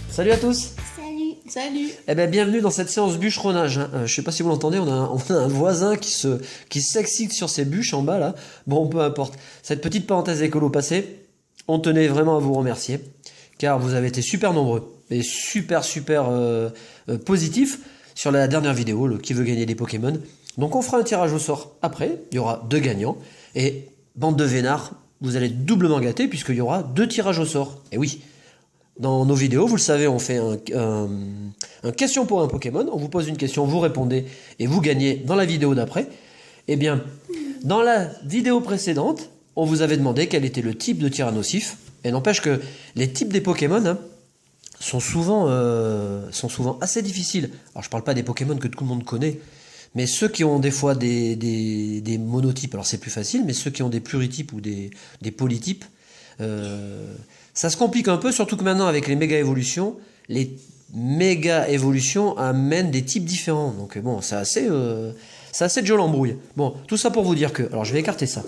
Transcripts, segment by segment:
Salut à tous. Salut. Eh bien, bienvenue dans cette séance bûcheronnage. Je sais pas si vous l'entendez, on a un voisin qui s'excite sur ses bûches en bas là. Bon, peu importe. Cette petite parenthèse écolo passée, on tenait vraiment à vous remercier, car vous avez été super nombreux et super positifs sur la dernière vidéo, le qui veut gagner des Pokémon. Donc on fera un tirage au sort après, il y aura 2 gagnants, et bande de vénards, vous allez être doublement gâtés puisqu'il y aura 2 tirages au sort. Et oui, dans nos vidéos, vous le savez, on fait un question pour un Pokémon, on vous pose une question, vous répondez, et vous gagnez dans la vidéo d'après. Eh bien, dans la vidéo précédente, on vous avait demandé quel était le type de tyrannosif, et n'empêche que les types des Pokémon sont souvent assez difficiles. Alors je parle pas des Pokémon que tout le monde connaît, mais ceux qui ont des fois des monotypes, alors c'est plus facile, mais ceux qui ont des pluritypes ou des polytypes, ça se complique un peu, surtout que maintenant avec les méga-évolutions, amènent des types différents. Donc bon, c'est assez de jol embrouille. Bon, tout ça pour vous dire que, alors je vais écarter ça.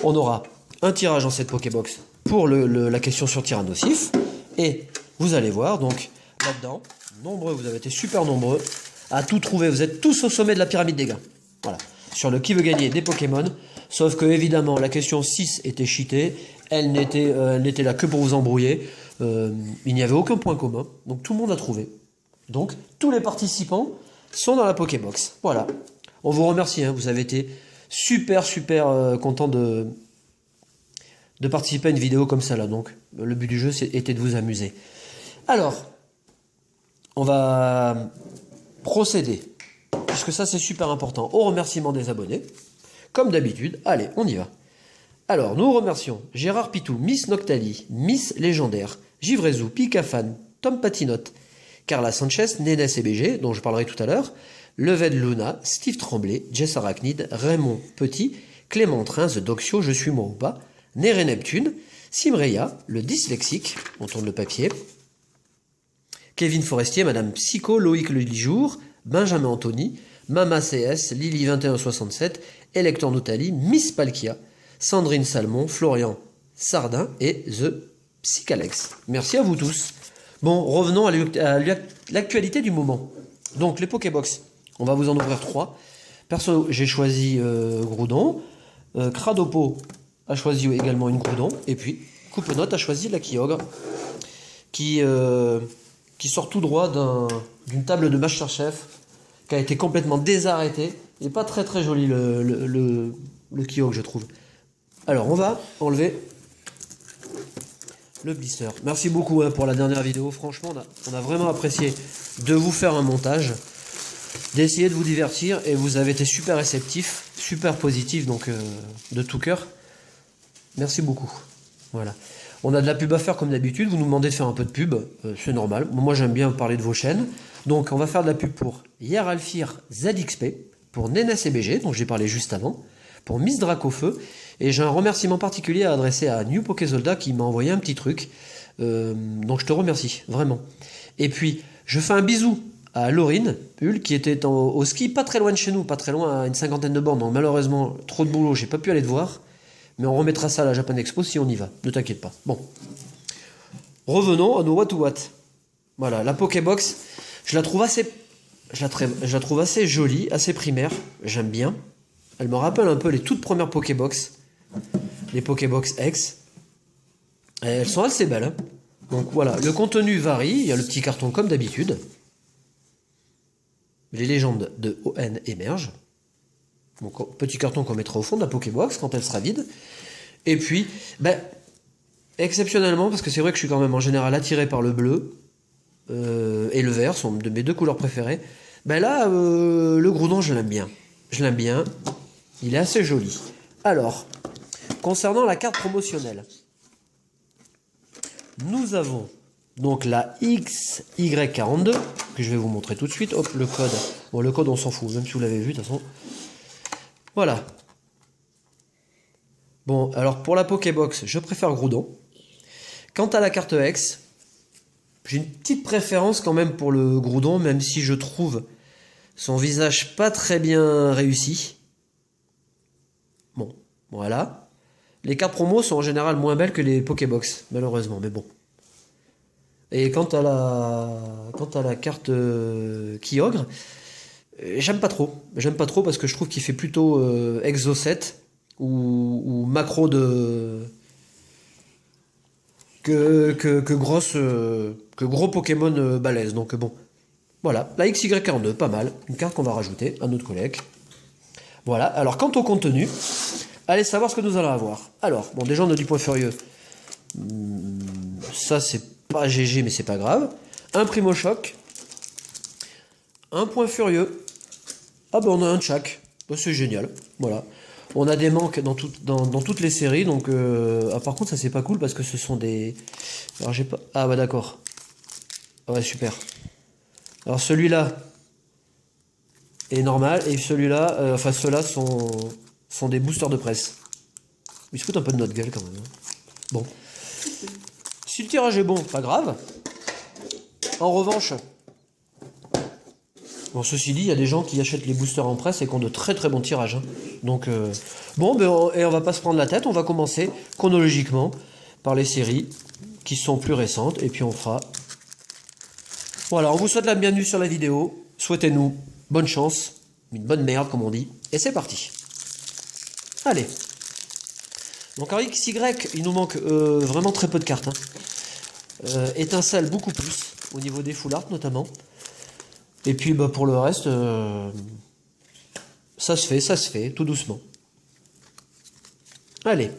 On aura un tirage dans cette Pokébox pour la question sur Tyrannosif, et vous allez voir, donc là-dedans, nombreux, vous avez été super nombreux à tout trouver, vous êtes tous au sommet de la pyramide des gains. Voilà, sur le qui veut gagner des Pokémon, sauf que évidemment la question 6 était cheatée, elle n'était là que pour vous embrouiller, il n'y avait aucun point commun, donc tout le monde a trouvé. Donc tous les participants sont dans la Pokébox, voilà. On vous remercie, vous avez été super content de participer à une vidéo comme ça là, donc le but du jeu était de vous amuser. Alors, on va procéder, puisque ça c'est super important, au remerciement des abonnés. Comme d'habitude, allez, on y va. Alors, nous remercions Gérard Pitou, Miss Noctali, Miss Légendaire, Givrezou, Picafan, Tom Patinotte, Carla Sanchez, Nénès et BG, dont je parlerai tout à l'heure, Leved Luna, Steve Tremblay, Jess Arachnid, Raymond Petit, Clément Train, The Doxio, Je suis moi ou pas, Néré Neptune, Simreya, le dyslexique, on tourne le papier, Kevin Forestier, Madame Psycho, Loïc Le Lijour, Benjamin Anthony, Mama CS, Lily 2167, Elector Notali, Miss Palkia, Sandrine Salmon, Florian Sardin et The Psychalex. Merci à vous tous. Bon, revenons à l'actualité du moment. Donc les Pokébox, on va vous en ouvrir 3. Perso, j'ai choisi Groudon. Cradopo a choisi également une Groudon. Et puis, Coupenote a choisi la Kyogre, qui sort tout droit d'une table de Masterchef, qui a été complètement désarrêtée. Il n'est pas très joli le Kyogre, je trouve. Alors, on va enlever le blister. Merci beaucoup pour la dernière vidéo. Franchement, on a vraiment apprécié de vous faire un montage, d'essayer de vous divertir, et vous avez été super réceptifs, super positifs, donc de tout cœur. Merci beaucoup. Voilà. On a de la pub à faire comme d'habitude. Vous nous demandez de faire un peu de pub, c'est normal. Moi, j'aime bien parler de vos chaînes. Donc, on va faire de la pub pour Yeralfir ZXP, pour Nénès et BG, dont j'ai parlé juste avant, pour Miss Dracofeu, et j'ai un remerciement particulier à adresser à New Pokézolda qui m'a envoyé un petit truc, donc je te remercie, vraiment. Et puis, je fais un bisou à Laurine Hull, qui était au ski, pas très loin de chez nous, pas très loin, à une 50aine de bornes, donc malheureusement, trop de boulot, j'ai pas pu aller te voir, mais on remettra ça à la Japan Expo si on y va, ne t'inquiète pas. Bon, revenons à nos what to what. Voilà, la Pokébox, je la trouve assez jolie, assez primaire, j'aime bien. Elle me rappelle un peu les toutes premières Pokébox, les Pokébox X. Et elles sont assez belles. Donc voilà, le contenu varie, il y a le petit carton comme d'habitude. Les légendes de ON émergent. Donc petit carton qu'on mettra au fond de la Pokébox quand elle sera vide. Et puis, exceptionnellement, parce que c'est vrai que je suis quand même en général attiré par le bleu et le vert, sont de mes 2 couleurs préférées. Là, le Groudon, je l'aime bien. Je l'aime bien. Il est assez joli. Alors, concernant la carte promotionnelle, nous avons donc la XY42, que je vais vous montrer tout de suite. Hop, le code. Bon, le code, on s'en fout, même si vous l'avez vu, de toute façon. Voilà. Bon, alors pour la Pokébox, je préfère Groudon. Quant à la carte X, j'ai une petite préférence quand même pour le Groudon, même si je trouve son visage pas très bien réussi. Bon, voilà. Les cartes promo sont en général moins belles que les Pokébox, malheureusement, mais bon. Et quant à la carte Kyogre, j'aime pas trop. J'aime pas trop parce que je trouve qu'il fait plutôt Exo 7 ou macro de que gros Pokémon balèze. Donc bon, voilà, la XY42, pas mal, une carte qu'on va rajouter à notre collecte. Voilà, alors quant au contenu, allez savoir ce que nous allons avoir. Alors, bon, déjà on a du point furieux. Ça c'est pas GG mais c'est pas grave. Un Primo Choc. Un point furieux. Ah ben on a un de chaque. Ben, c'est génial, voilà. On a des manques dans toutes les séries, donc par contre ça c'est pas cool parce que ce sont des... Alors j'ai pas... Ah bah d'accord. Ah ouais super. Alors celui-là est normal et celui-là, enfin ceux-là sont des boosters de presse. Ils se foutent un peu de notre gueule quand même. Hein. Bon. Si le tirage est bon, pas grave. En revanche... Bon, ceci dit, il y a des gens qui achètent les boosters en presse et qui ont de très très bons tirages. Hein. Donc, bon, ben, on va pas se prendre la tête, on va commencer chronologiquement par les séries qui sont plus récentes et puis on fera. Voilà, on vous souhaite la bienvenue sur la vidéo. Souhaitez-nous bonne chance, une bonne merde comme on dit, et c'est parti. Allez. Donc en XY, il nous manque vraiment très peu de cartes. Hein. Étincelle beaucoup plus, au niveau des full art notamment. Et puis bah, pour le reste, ça se fait, tout doucement. Allez.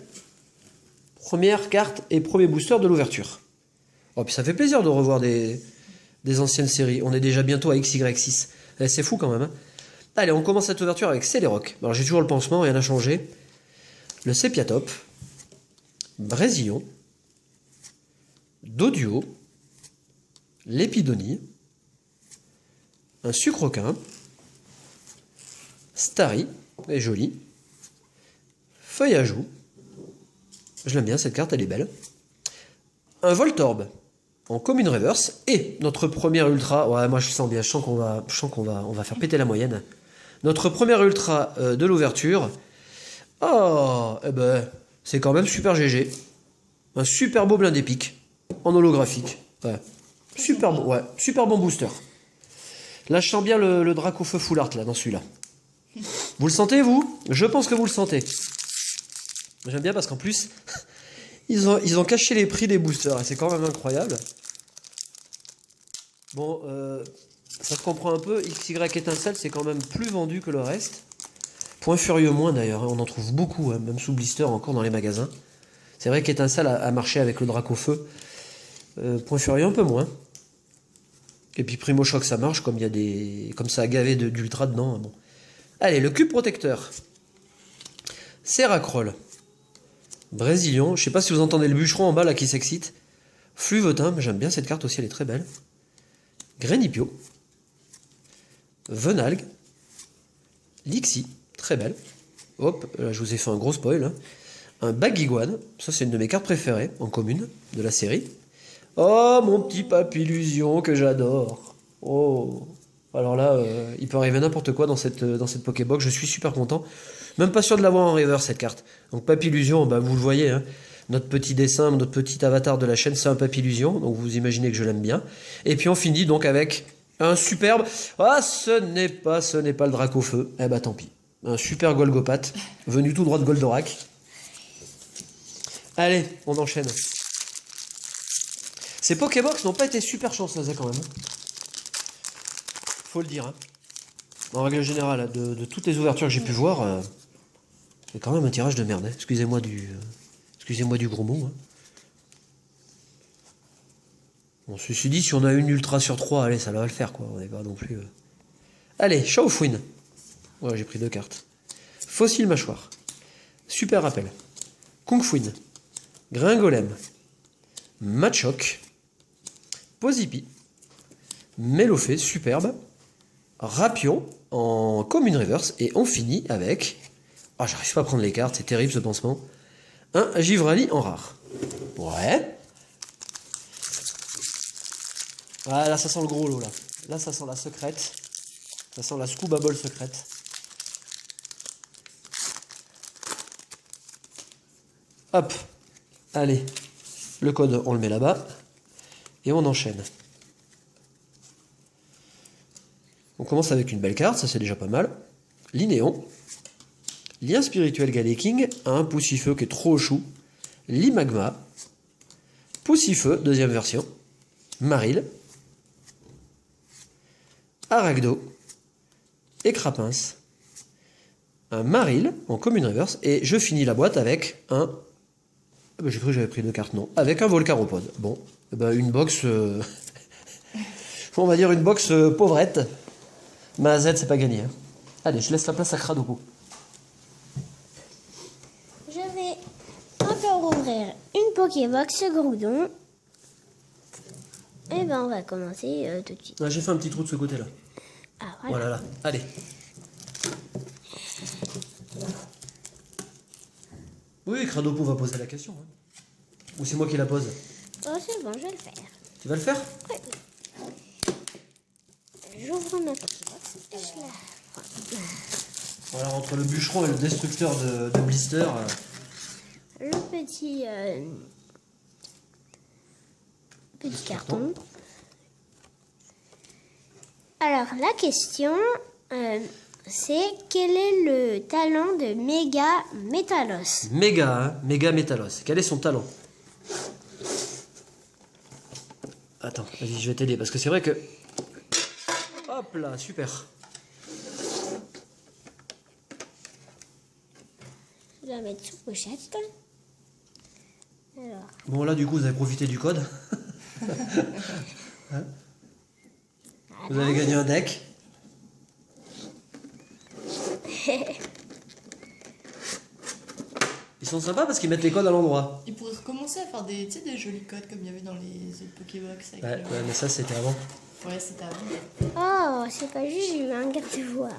Première carte et premier booster de l'ouverture. Oh, puis ça fait plaisir de revoir des anciennes séries. On est déjà bientôt à XY6. C'est fou quand même. Hein. Allez, on commence cette ouverture avec Celeroc. Alors j'ai toujours le pansement, rien n'a changé. Le Sepiatop. Brésillon. Doduo. L'épidonie. Un Sucroquin, Starry, elle est jolie, Feuille à joue, je l'aime bien cette carte, elle est belle, un Voltorb en commune reverse, et notre première ultra, ouais moi je sens bien, je sens qu'on va faire péter la moyenne, notre première ultra de l'ouverture, oh, eh ben, c'est quand même super GG, un super beau blind épique, en holographique, ouais, super bon booster. Là, je sens bien le Dracofeu full art, là, dans celui-là. Vous le sentez, vous? Je pense que vous le sentez. J'aime bien parce qu'en plus, ils ont caché les prix des boosters. C'est quand même incroyable. Bon, ça se comprend un peu. XY étincelle, c'est quand même plus vendu que le reste. Point furieux moins, d'ailleurs. Hein. On en trouve beaucoup, hein, même sous blister, encore dans les magasins. C'est vrai qu'étincelle a marché avec le Dracofeu. Point furieux, un peu moins. Et puis Primo Choc ça marche comme il y a des. Comme ça a gavé d'ultra dedans. Bon. Allez, le cube protecteur. Seracroll. Brésillon. Je sais pas si vous entendez le bûcheron en bas là qui s'excite. Fluvetin, j'aime bien cette carte aussi, elle est très belle. Grenipio. Venalgue. Lixie, très belle. Hop, là, je vous ai fait un gros spoil. Hein. Un Bagiguane, ça c'est une de mes cartes préférées en commune de la série. Oh, mon petit Papillusion que j'adore. Oh. Alors là, il peut arriver n'importe quoi dans cette Pokébox. Je suis super content. Même pas sûr de l'avoir en river, cette carte. Donc Papillusion, bah, vous le voyez. Hein. Notre petit dessin, notre petit avatar de la chaîne, c'est un Papillusion. Donc vous imaginez que je l'aime bien. Et puis on finit donc avec un superbe... Ah, ce n'est pas le Dracofeu. Eh bah tant pis. Un super Golgopath, venu tout droit de Goldorak. Allez, on enchaîne. Ces Pokébox n'ont pas été super chanceuses quand même. Faut le dire. Hein. En règle générale, de toutes les ouvertures que j'ai pu voir, c'est quand même un tirage de merde. Hein. Excusez-moi du gros mot. Hein. Bon, ceci dit, si on a une ultra sur 3, allez, ça va le faire quoi. On n'est pas non plus. Allez, Chaufouine. Ouais, j'ai pris 2 cartes. Fossile mâchoire. Super rappel. Kungfuin. Gringolem. Machoc. Posipi, Mélofée, superbe, Rapion en commune reverse, et on finit avec, ah j'arrive pas à prendre les cartes, c'est terrible ce pansement, un Givrali en rare. Ouais. Ah là ça sent le gros lot là, là ça sent la secrète, ça sent la scuba ball secrète. Hop. Allez. Le code, on le met là-bas. Et on enchaîne. On commence avec une belle carte, ça c'est déjà pas mal. Linéon. Lien spirituel Galéking, un Poussifeu qui est trop chou. Limagma. Poussifeu, deuxième version. Maril. Aragdo. Et Crapince. Un Maril en commune reverse. Et je finis la boîte avec un... J'ai cru que j'avais pris 2 cartes, non. Avec un Volcaropode. Bon, une box... on va dire une box pauvrette. Mais à Z, c'est pas gagné. Hein. Allez, je laisse la place à Kradopo. Je vais encore ouvrir une Pokébox Groudon. Et on va commencer tout de suite. Ah, j'ai fait un petit trou de ce côté-là. Ah, voilà. Voilà, là. Allez. Oui, Kradopo va poser la question. Hein. Ou c'est moi qui la pose? Oh, c'est bon, je vais le faire. Tu vas le faire? Oui. J'ouvre ma Pokébox et je la prends. Voilà, entre le bûcheron et le destructeur de blister. Le petit carton. Alors, la question, c'est quel est le talent de Méga Métalos? Méga, hein, Méga Métalos. Quel est son talent? Attends, vas-y, je vais t'aider parce que c'est vrai que... Hop là, super. Je vais la mettre sous pochette. Alors, Bon, là, du coup, vous avez profité du code. Hein, vous avez gagné un deck. Ils sont sympas parce qu'ils mettent les codes à l'endroit. Ils pourraient recommencer à faire des, tu sais, des jolis codes comme il y avait dans les autres Pokébox. Avec Ouais, mais ça, c'était avant. Ouais, c'était avant. oh, c'est pas juste, j'ai eu un garde-voir.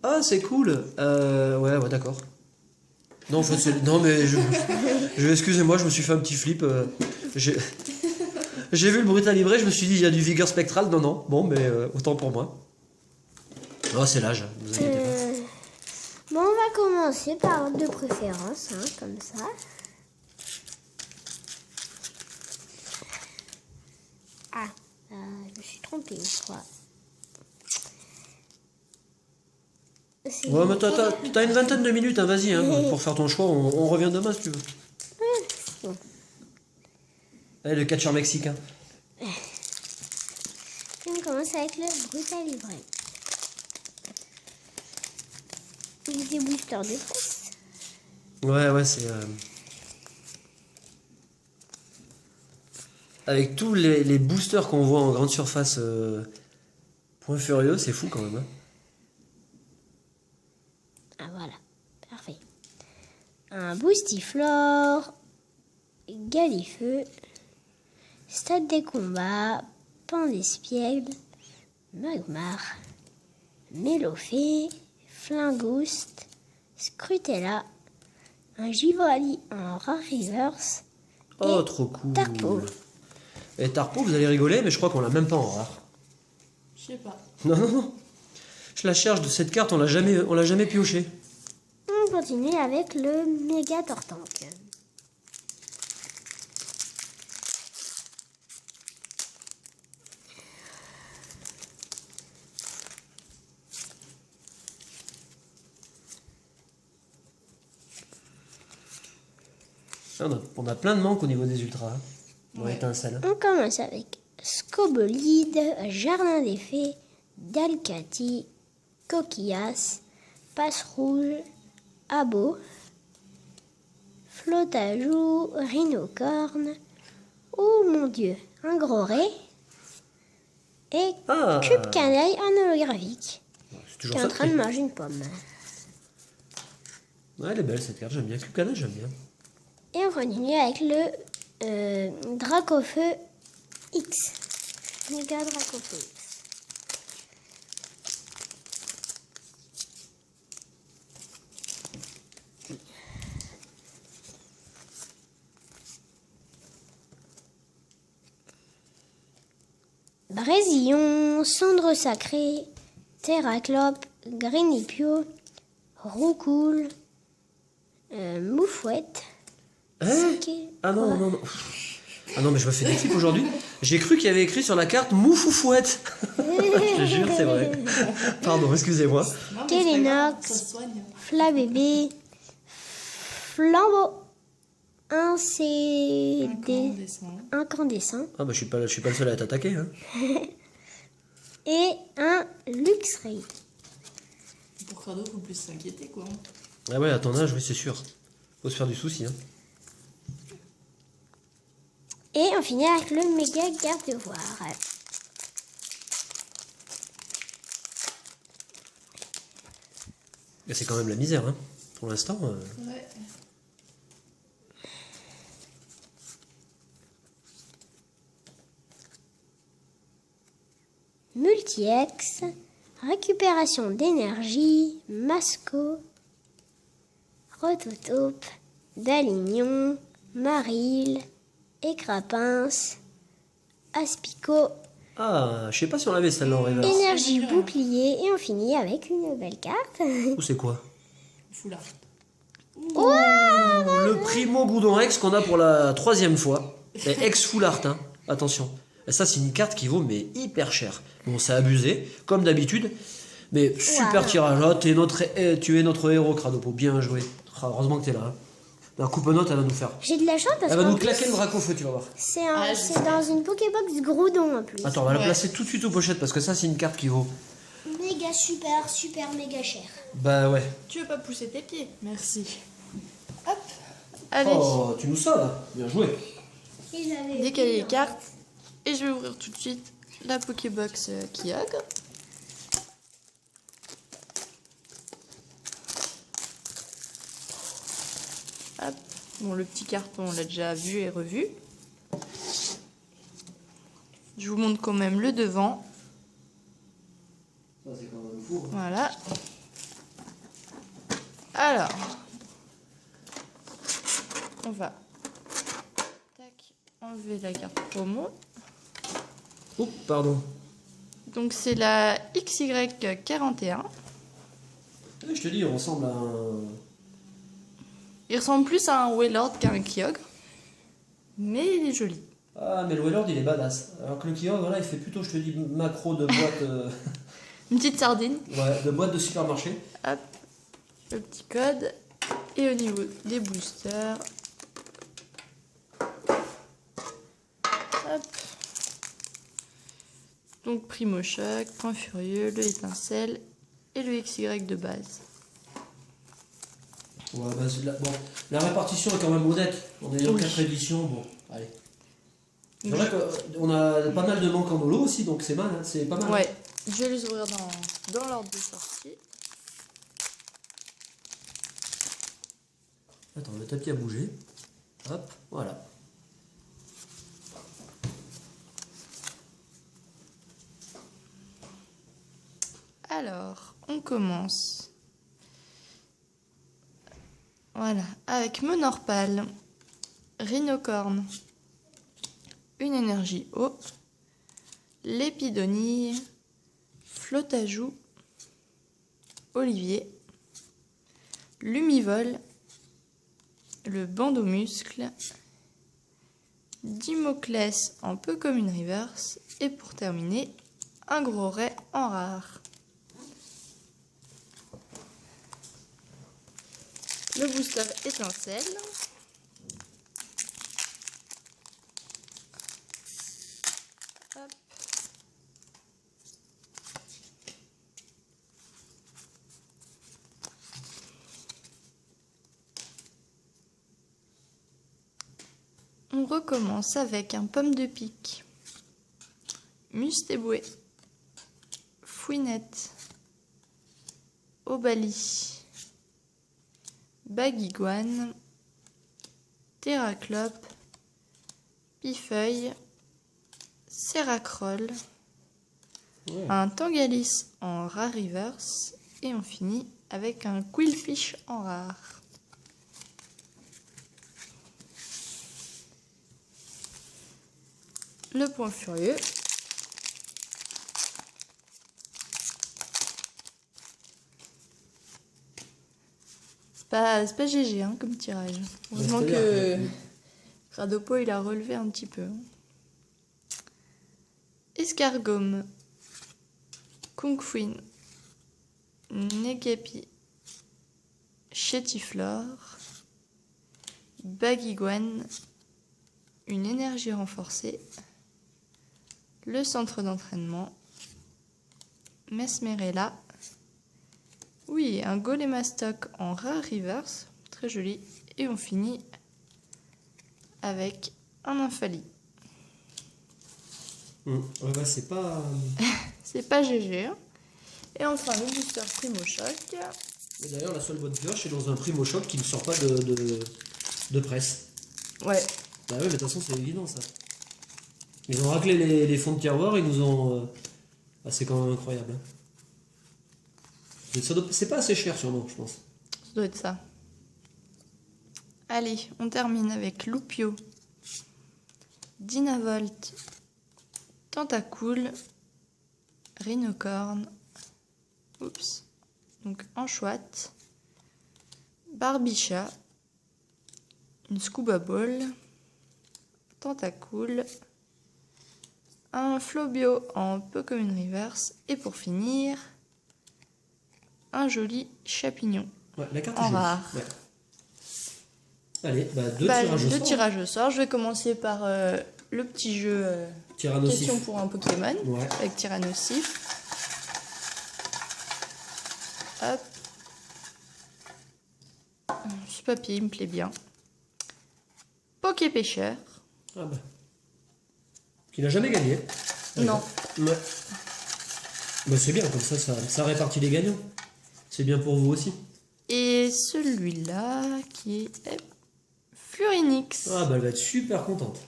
Ah, c'est cool. Ouais, d'accord. Non, en fait, non, mais excusez-moi, je me suis fait un petit flip. J'ai vu le Brutal Libré, je me suis dit, il y a du Vigueur Spectral. Non, non. Bon, mais autant pour moi. Oh, c'est l'âge, ne vous inquiétez pas. Bon, on va commencer par ordre de préférence, hein, comme ça. Ah, je me suis trompée, je crois. C'est- Ouais, mais t'as une vingtaine de minutes, hein, vas-y, hein, pour faire ton choix. On revient demain si tu veux. c'est bon. Allez, le catcheur mexicain. On commence avec le Brutal Libré. Des boosters de presse. Ouais, c'est... Avec tous les boosters qu'on voit en grande surface, point furieux, c'est fou quand même. Hein. Ah voilà, parfait. Un Boostiflore, Galifeu, Stade des combats, Pan d'Espiègle, Magmar, Mélofée, Flingouste, Scrutella, un Givrali en rare reverse. Oh, et trop cool. Tarpo. Et Tarpo, vous allez rigoler, mais je crois qu'on l'a même pas en rare. Je sais pas. Non. Je la cherche de cette carte, on l'a jamais pioché. On continue avec le Méga Tortank. On a plein de manques au niveau des ultras. Hein. Dans Ouais. l'étincelle. On commence avec Scobolide, Jardin des Fées, Dalcati, Coquillas, Passe Rouge, Abo, Flotajou, Rhinocorne, oh mon dieu, un gros ray et Ah. Cube Canaille en holographique C'est qui toujours est ça en de train de prix. manger une pomme. Ouais, elle est belle cette carte, j'aime bien. Cube Canal, j'aime bien. Et on continue avec le Dracofeu X. Méga Dracofeu X. Brésillon, Cendre Sacrée, Terraclope, Grenipio, Roucoule, Moufouette. Hein? Ah non, non, non. Ah non, mais je me fais des clips aujourd'hui. J'ai cru qu'il y avait écrit sur la carte Moufoufouette. Je te jure, c'est vrai. Pardon, excusez-moi. Non, mais Télénox. ça se soigne. Flabébé, Flambeau, un CD Incandescent. incandescent Ah bah je suis pas le seul à t'attaquer. Hein. et un Luxray. Pour cadeau, faut plus s'inquiéter, quoi. Ah ouais, à ton âge, oui, c'est sûr. Faut se faire du souci. Hein. Et on finit avec le méga garde-voir. Et c'est quand même la misère, hein. Pour l'instant. Ouais. Multi-X, récupération d'énergie, Masco, Rototope, Dalignon, Maril, Écrapince, Aspico, Ah, je sais pas si on l'avait celle-là en reverse. énergie bouclier et on finit avec une belle carte. Ou c'est quoi? Foulard. Le Primo Boudon X qu'on a pour la 3e fois. Et ex full art, hein. Attention. Et ça, c'est une carte qui vaut mais hyper cher. Bon, c'est abusé, comme d'habitude. Mais super Wow. tirage. Ah, tu es notre héros, Cradopo. Bien joué. Ah, heureusement que t'es là. Hein. La coupe note, elle va nous faire. J'ai de la chance parce Elle va que nous claquer le braque au feu, tu vas voir. c'est Ah, c'est j'espère. dans une Pokébox Groudon en plus. Attends, on va la Ouais. placer tout de suite aux pochettes parce que ça, c'est une carte qui vaut. Méga super, super méga cher. Bah ouais. Tu veux pas pousser tes pieds? Merci. Hop. Allez. Oh, tu nous sauves. Bien joué. Décaler les cartes. Et je vais ouvrir tout de suite la Pokébox Kyogre. Hop. Bon, le petit carton, on l'a déjà vu et revu. Je vous montre quand même le devant. Ça, c'est quand même fou. Voilà. Alors, on va enlever la carte promo. Oups, pardon. Donc c'est la XY41. Je te dis, il ressemble à un. Il ressemble plus à un Wailord qu'à un Kyogre. Mais il est joli. Ah, mais le Wailord, il est badass. Alors que le Kyogre, voilà, il fait plutôt, je te dis, macro de boîte. Une petite sardine. Ouais, de boîte de supermarché. Hop. Le petit code. Et au niveau des boosters. Hop. Donc Primo Choc, Point Furieux, le Étincelle et le XY de base. Ouais, bah, bon, la répartition est quand même honnête. On est en Oui. 4 éditions, bon, allez. C'est vrai qu'on a pas mal de manques en holo aussi, donc c'est mal, hein, c'est pas mal. Ouais, je vais les ouvrir dans l'ordre de sortie. Attends, le tapis a bougé. Hop, voilà. Alors, on commence. Voilà, avec Monorpal, Rhinocorne, une énergie eau, Lépidonille, Flotajou, Olivier, Lumivol, le Bandomuscle, Dimoclès en peu comme une reverse, et pour terminer, un gros ray en rare. Le booster étincelle. Hop. On recommence avec un pomme de pique, Mustéboué, Fouinette, Obali, Baguiguane, Terraclope, Pifeuille, Seracroll, Ouais. un Tangalis en rare reverse et on finit avec un Quillfish en rare. Le point furieux. C'est pas GG hein, comme tirage. Heureusement c'est-à-dire que Radopo il a relevé un petit peu. Escargome, Kungfuin, Negapi, Chétiflore, Baguiguane, une énergie renforcée, le centre d'entraînement, Mesmerella, oui, un Golemastoc en rare reverse, très joli, et on finit avec un Infali. Ouais, bah, c'est pas... C'est pas GG. Hein. Et enfin le booster Primo Choc. Mais d'ailleurs, la seule bonne pioche est dans un Primo Choc qui ne sort pas de presse. Ouais. Bah ouais, mais de toute façon, c'est évident, ça. Ils ont raclé les fonds de tiroir, ils nous ont... Ah, c'est quand même incroyable. Hein. C'est pas assez cher, sûrement, je pense. Ça doit être ça. Allez, on termine avec Loupio, Dynavolt, Tentacool, Rhinocorn, oups, donc Anchoite, Barbicha, une Scuba Ball, Tentacool, un Flobio en Pokémon Reverse et pour finir, un joli Chapignon. Ouais, la carte En est jolie. rare. Ouais. Allez, deux tirages au deux sort. tirages au sort. Je vais commencer par le petit jeu Tyrannosif. question pour un Pokémon Ouais. avec Tyrannosif. Hop. Ce papier, il me plaît bien. Poképêcheur. Ah bah. Qui n'a jamais gagné. Non. Ouais. Bah c'est bien, comme ça répartit les gagnants. C'est bien pour vous aussi. Et celui-là qui est Furinix. Ah bah elle va être super contente.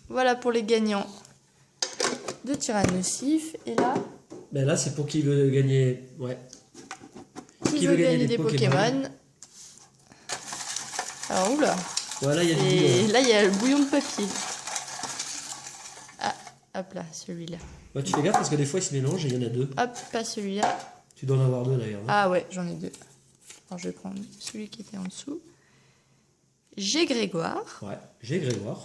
Voilà pour les gagnants de Tyrannosif. Et là, Bah là c'est pour qui veut gagner. Ouais. qui veut gagner des Pokémon. Alors oula. Voilà, il y a du Et bouillon. là, il y a le bouillon de papier. Ah, hop là, celui-là. Bah, tu fais gaffe parce que des fois ils se mélangent et il y en a deux. Hop, pas celui-là. Tu dois en avoir deux d'ailleurs. Hein. Ah ouais, j'en ai deux. Alors, je vais prendre celui qui était en dessous. J'ai Grégoire. Ouais, j'ai Grégoire.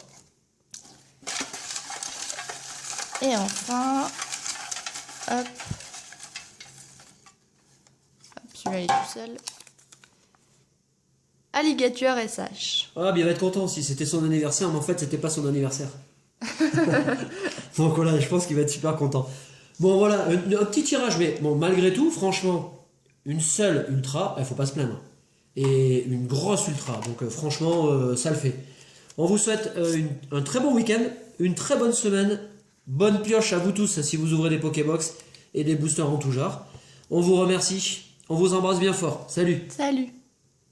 Et enfin, hop. Hop, celui-là il est tout seul. Alligator SH. Ah, bien il va être content aussi. C'était son anniversaire, mais en fait c'était pas son anniversaire. Donc voilà, je pense qu'il va être super content. Bon voilà, un petit tirage, mais bon, malgré tout, franchement, une seule ultra, il faut pas se plaindre. Et une grosse ultra, donc franchement, ça le fait. On vous souhaite un très bon week-end, une très bonne semaine, bonne pioche à vous tous si vous ouvrez des Pokébox et des boosters en tout genre. On vous remercie, on vous embrasse bien fort. Salut! Salut!